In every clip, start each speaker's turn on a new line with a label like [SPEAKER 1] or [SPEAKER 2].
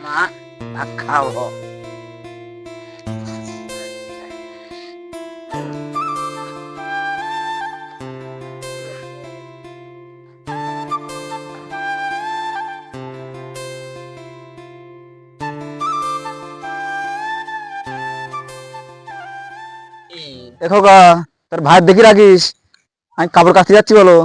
[SPEAKER 1] মা ভাত খাবো।
[SPEAKER 2] দেখো গা, তোর ভাই দেখি রাখিস, আমি কাপড় কাচতে যাচ্ছি বলো।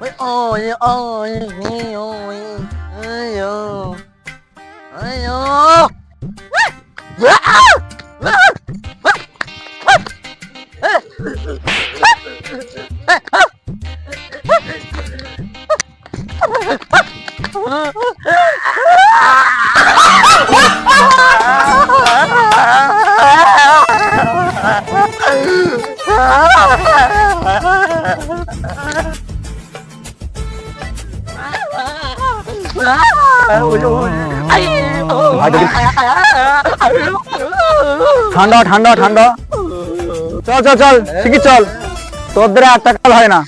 [SPEAKER 1] Ôi ôi ôi ôi ôi ôi ôi ôi
[SPEAKER 2] ঠান্ডা ঠান্ডা ঠান্ডা, চল চল চল শিখি চল, তোর দ্বারা আর টাকা হয় না।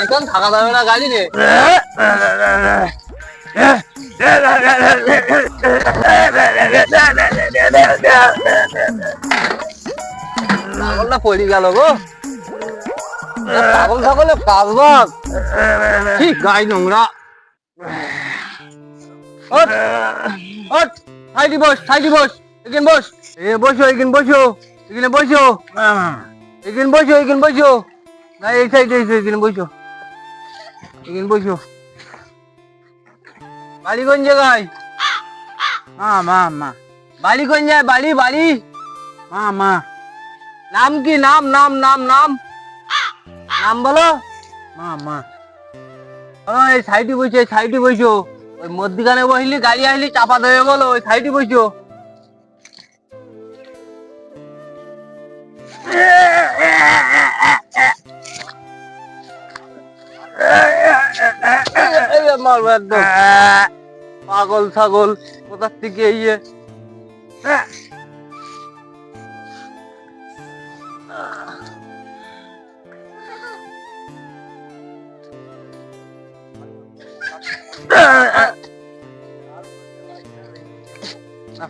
[SPEAKER 1] এখন থাকা যাবে না গাড়ি রে। ছাগলটা পড়ে গেল গো, ছাগল ছাগলে কাজবাগ ঠিক গাই নোংরা। সাইডি বস, সাইডি বস, এখানে বস, এ বসো, এখানে বসো, এখানে বসো, এখানে বসো, এখানে বসো, না এই সাইডে এসো, এখানে বসো, এখানে বসো। বাড়ি কোন জায়গায়?
[SPEAKER 2] মা মা,
[SPEAKER 1] বাড়ি কোন জায়গায়? বাড়ি বাড়ি
[SPEAKER 2] মা মা,
[SPEAKER 1] নাম কি? নাম নাম নাম নাম নাম বলো।
[SPEAKER 2] মা মা,
[SPEAKER 1] এই সাইডে বসো, এই সাইডে বসো, ওই মধ্যিখানে বসলি গাড়ি আসলি চাপা দেবে বলো, ওই সাইডে বসো। মারবো একদম, পাগল ছাগল কোথার থেকে ইয়ে।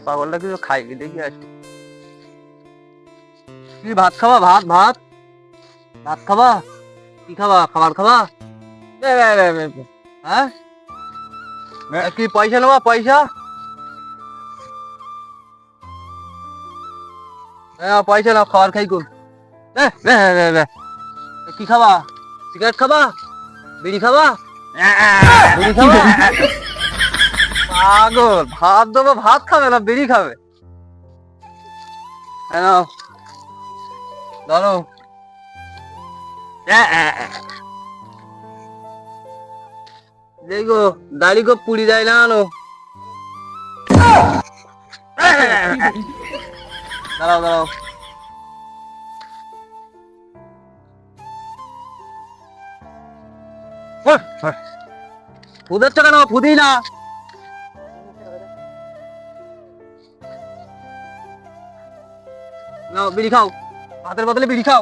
[SPEAKER 1] পাগলটা কিছু খাই কি দেখি আসি। কি ভাত খাবা? ভাত ভাত ভাত খাবা? কি খাবা? খাবার খাবা? হ্যাঁ কি পয়সা নেবা? পয়সা পয়সা নাও, খাবার খাই কোন। কি খাবা? সিগারেট খাবা? বিড়ি খাবা? বিড়ি খাবা? পাগল, ভাত দেবো, ভাত খাবে না বিড়ি খাবে? হ্যাঁ ধরো, দেখো দাড়ি কো পুড়ি যায় না আনো। দাঁড়াও দাঁড়াও, ফুদাচ্ছ কেন? ফুদি না। নাও বিড়ি খাও, ভাতের বদলে বিড়ি খাও।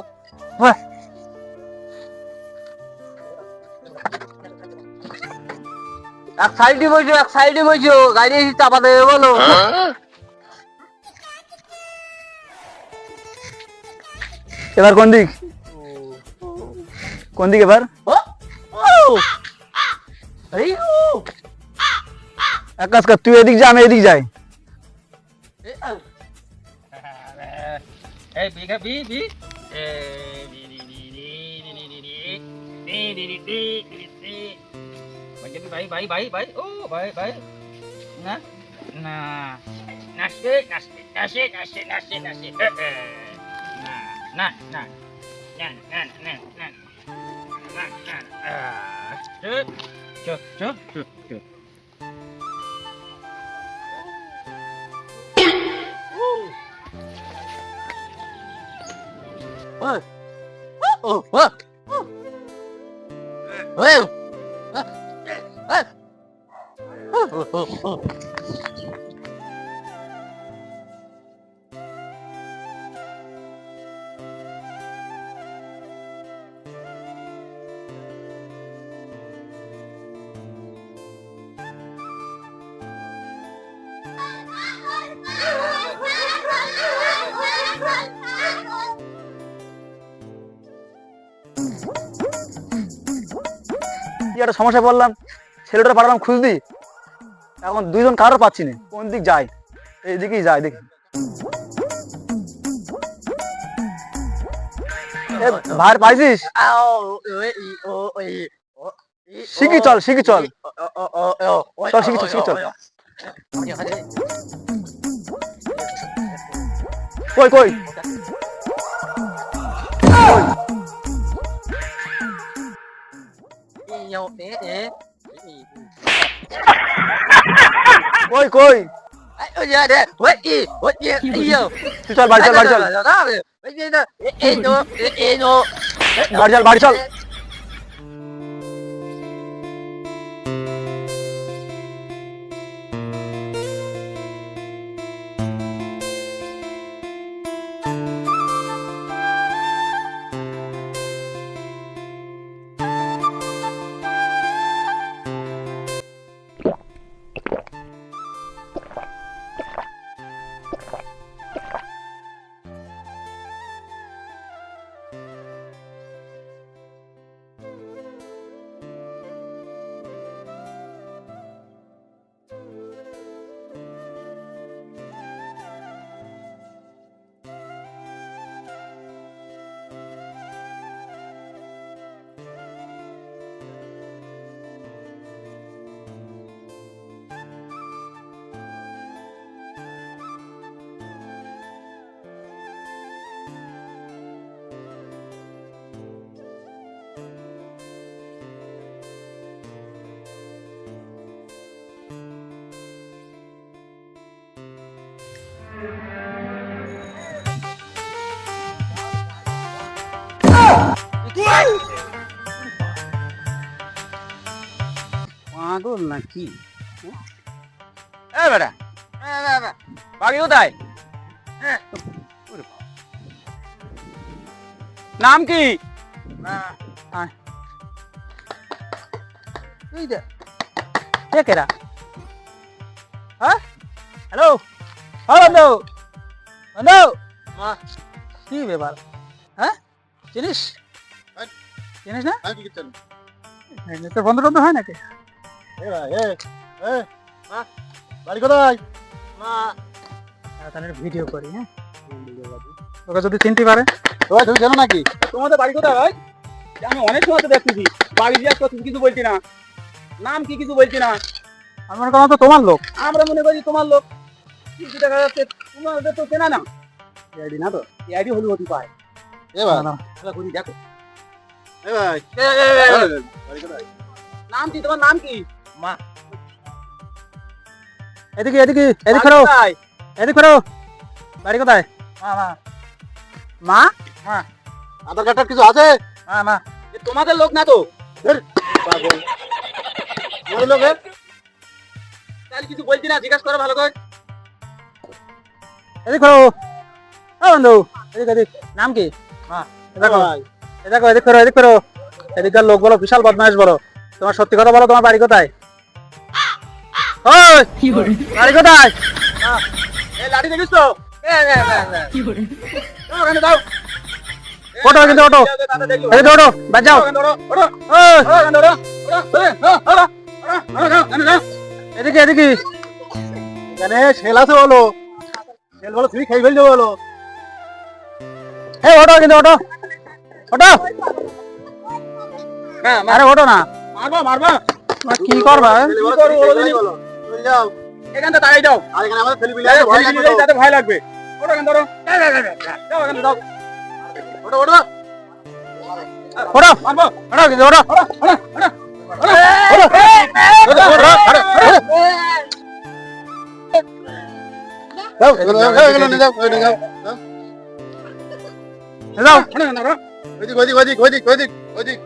[SPEAKER 1] এক সাইডে বসো, এক সাইডে বসো, গাড়ি এসে চাপা দেবে বলো।
[SPEAKER 2] এবার কোন দিক? কোন দিক এবার? এক কাজ কর, তুই এদিক যা, আমি এদিক যাই।
[SPEAKER 3] ভাই ভাই ভাই ভাই ও ভাই ভাই না না নাচে নাচে নাচে নাচে নাচে নাচে না না না না না না চুপ চুপ চুপ চুপ
[SPEAKER 2] কি একটা সমস্যায় পড়লাম, ছেলেটা পাঠালাম খুঁজদি, এখন দুইজন কারো পাচ্ছি না, কোন দিক যাই? এইদিকেই যাই দেখি। ভাই পাইছিস? শিখি চল, শিখি চল, চল শিখি চল, শিখি চল। কই কই কই কই? তুই চল বাড়ি চল, বাড়ি চল, বাড়ি চল, বাড়ি চল।
[SPEAKER 1] পাগল নাকি?
[SPEAKER 3] বেটা বাকি কোথায়? নাম কি?
[SPEAKER 1] কেরা? হ্যাঁ, হ্যালো, হ্যাঁ বন্ধু, বন্ধু, কি ব্যাপার? হ্যাঁ, চিনিস? চিনিস না? তোর বন্ধু টন্ধু হয় নাকি?
[SPEAKER 2] বাড়ি কোথায়?
[SPEAKER 1] তাহলে ভিডিও করি। হ্যাঁ, তোকে যদি চিনতে পারে।
[SPEAKER 2] তুমি জানো নাকি?
[SPEAKER 3] তোমাদের বাড়ি কোথায় ভাই? আমি অনেক সময় তো দেখতেছি, বাড়ি জিজ্ঞাস করছিস কিছু বলছি না, নাম কি কিছু বলছি না।
[SPEAKER 1] আমি মনে করলাম তো তোমার লোক।
[SPEAKER 3] আমরা মনে করি তোমার লোক, কিন্তু দেখা যাচ্ছে তোমাদের তো চেনা না।
[SPEAKER 1] আইডি না তো?
[SPEAKER 3] আইডি হলে হতে পারে। ঘুরি দেখো নাম কি, তোমার নাম কি? মা
[SPEAKER 1] এদিকে এদিকে এদিকে করো, এদিকে করো। বাড়ি কোথায়? মা মা মা মা
[SPEAKER 2] আধার কার্ডটার কিছু আছে?
[SPEAKER 1] মা মা
[SPEAKER 3] তোমাদের লোক না তো?
[SPEAKER 1] পাগল বড় লোক তাহলে কিছু বলছি না, জিজ্ঞাসা করো ভালো করে।
[SPEAKER 2] এদিক করো বন্ধু, এদিক এদিক। নাম কি? দেখো দেখো, এদিক করো এদিক করো। এদিককার লোক বলো বিশাল বদমাইশ বলো। তোমার সত্যি কথা বলো, তোমার বাড়ি কোথায়? ওই বাড়ি কোথায়?
[SPEAKER 1] এই লাঠি দেখিস তো? ওখানে দাও।
[SPEAKER 2] ওটো কিন্তু ওটো, এদিকে ওটো, বাদ যাও। এদিকে এদিকে।
[SPEAKER 1] এখানে ছেল আছে বলো, ছেল বলো তুমি খাই ফেলছো বলো।
[SPEAKER 2] এই ওটো কিন্তু ওটো, ওটো। আরে ওটো না,
[SPEAKER 1] মারবা মারবা
[SPEAKER 2] কি করবা?
[SPEAKER 1] এখান থেকে দাঁড়াই যাও, আর এখানে আমাদের ছেলে পিলে ভয় লাগবে, তাতে ভয় লাগবে। ওটো এখানে ধরো, যাও এখানে দাও। ওটো ওটো
[SPEAKER 2] ওটো
[SPEAKER 1] মারবো,
[SPEAKER 2] ওটো কিন্তু ওটো,
[SPEAKER 1] ওটো ওটো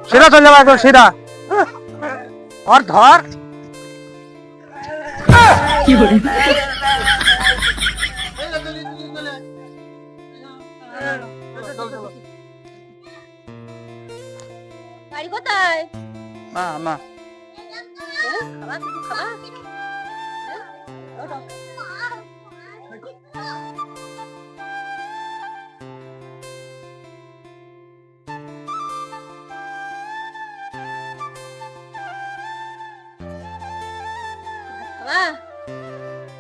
[SPEAKER 2] সিধা চলে যাবো একদম সিধা। ধর ধর।
[SPEAKER 4] বাড়ি কোথায়?
[SPEAKER 2] মা মা
[SPEAKER 4] খাবার কিছু খাবা? ওঠো। খাবা?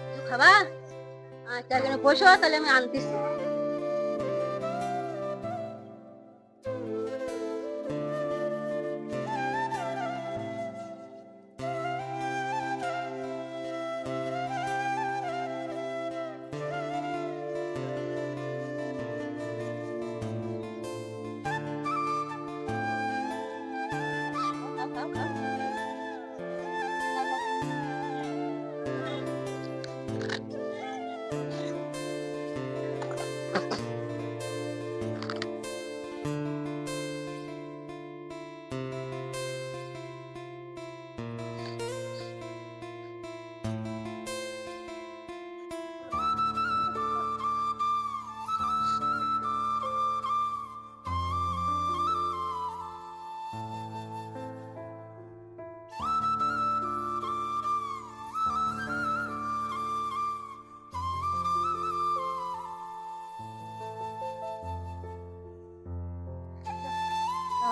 [SPEAKER 4] কিছু খাবা? আচ্ছা এখানে বসো, তাহলে আমি আনতেছি। খাও, খাও, খাও।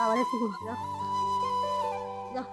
[SPEAKER 4] আবার একটু ঘুরতে যাও। যাও।